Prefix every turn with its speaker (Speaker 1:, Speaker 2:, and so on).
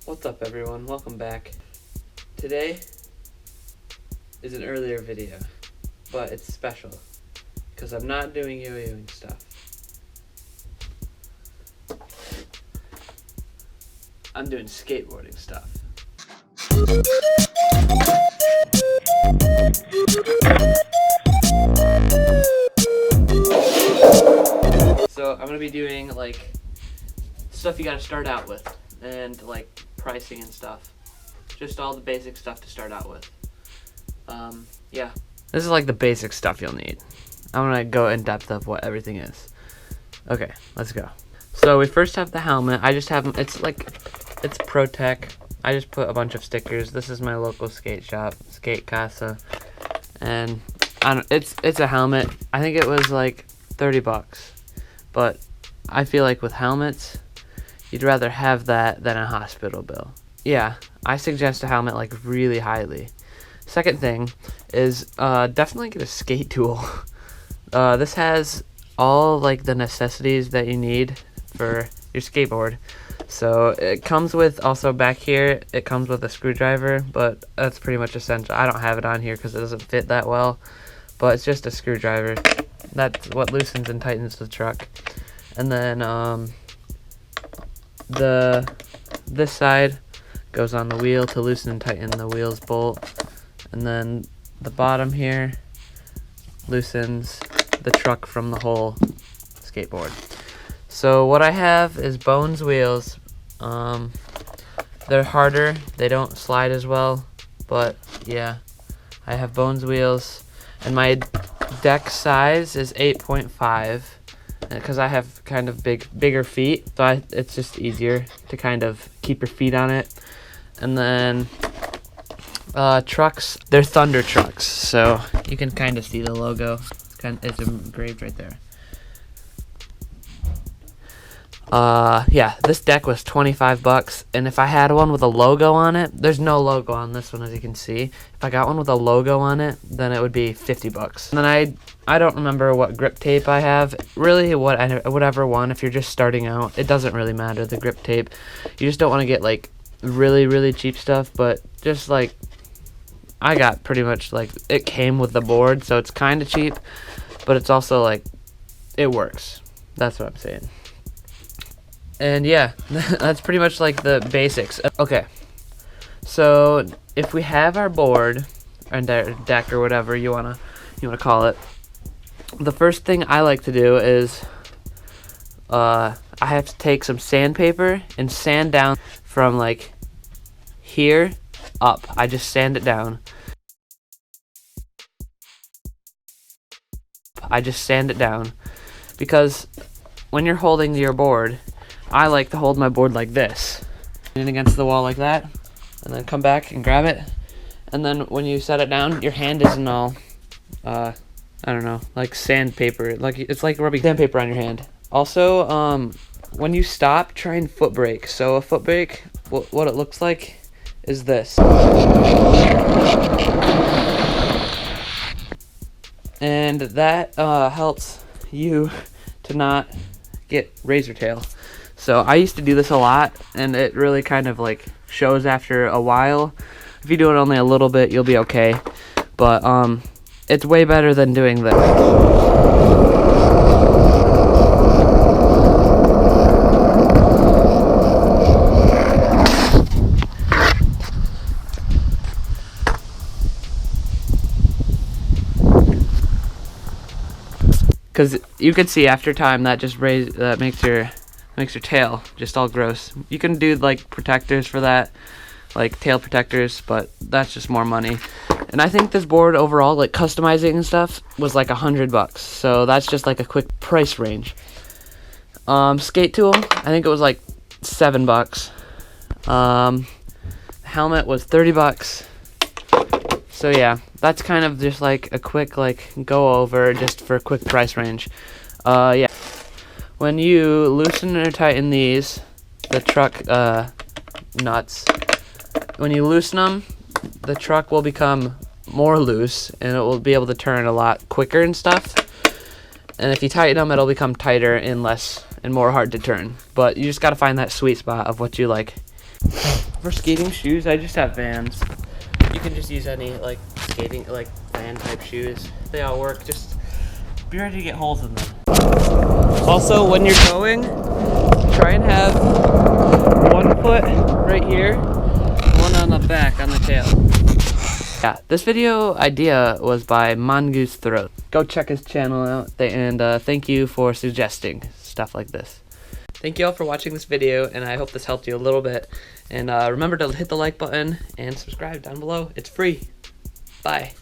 Speaker 1: What's up everyone, welcome back. Today is an earlier video, but it's special because I'm not doing yo-yoing stuff. I'm doing skateboarding stuff. So I'm gonna be doing like stuff you gotta start out with, and like pricing and stuff. Just all the basic stuff to start out with. Yeah. This is like the basic stuff you'll need. I'm gonna go in depth of what everything is. Okay, let's go. So we first have the helmet. I just have, it's Pro Tech. I just put a bunch of stickers. This is my local skate shop, Skate Casa. And it's a helmet. I think it was like 30 bucks. But I feel like with helmets, you'd rather have that than a hospital bill. Yeah, I suggest a helmet like really highly. Second thing is definitely get a skate tool. This has all like the necessities that you need for your skateboard. So it comes with, also back here, it comes with a screwdriver, but that's pretty much essential. I don't have it on here because it doesn't fit that well, but it's just a screwdriver. That's what loosens and tightens the truck. And then this side goes on the wheel to loosen and tighten the wheels bolt, and then the bottom here loosens the truck from the whole skateboard. So what I have is Bones wheels. They're harder, they don't slide as well, but yeah, I have Bones wheels, and my deck size is 8.5 because I have kind of bigger feet, so it's just easier to kind of keep your feet on it. And then trucks, they're Thunder trucks, so you can kind of see the logo. It's engraved right there. Yeah, this deck was 25 bucks, and if I had one with a logo on it, there's no logo on this one as you can see. If I got one with a logo on it, then it would be 50 bucks. And then I don't remember what grip tape I have. Really, whatever one, if you're just starting out, it doesn't really matter, the grip tape. You just don't want to get like really cheap stuff, but just like, I got pretty much like, it came with the board, so it's kind of cheap, but it's also like, it works. That's what I'm saying. And yeah, that's pretty much like the basics. Okay, so if we have our board and deck or whatever you wanna call it, the first thing I like to do is I have to take some sandpaper and sand down from like here up. I just sand it down. I just sand it down because when you're holding your board, I like to hold my board like this, lean against the wall like that, and then come back and grab it. And then when you set it down, your hand isn't all, I don't know, like sandpaper. Like it's like rubbing sandpaper on your hand. Also, when you stop, try and foot brake. So a foot brake, what it looks like is this. And that helps you to not get razor tail. So I used to do this a lot, and it really kind of like shows after a while. If you do it only a little bit, you'll be okay. But it's way better than doing this. Because you can see after time that just makes your tail just all gross. You can do like protectors for that, like tail protectors, but that's just more money. And I think this board overall, like customizing and stuff, was like $100. So that's just like a quick price range. Skate tool, I think it was like $7. Helmet was 30 bucks. So yeah, that's kind of just like a quick like go over just for a quick price range. Yeah. When you loosen or tighten these, the truck nuts, when you loosen them, the truck will become more loose and it will be able to turn a lot quicker and stuff. And if you tighten them, it'll become tighter and more hard to turn. But you just got to find that sweet spot of what you like. For skating shoes, I just have Vans. You can just use any like skating, like Van type shoes. They all work. Just be ready to get holes in them. Also, when you're going, try and have one foot right here, one on the back on the tail. Yeah, this video idea was by Mongoose Throat. Go check his channel out, and thank you for suggesting stuff like this. Thank you all for watching this video, and I hope this helped you a little bit. And remember to hit the like button and subscribe down below. It's free. Bye.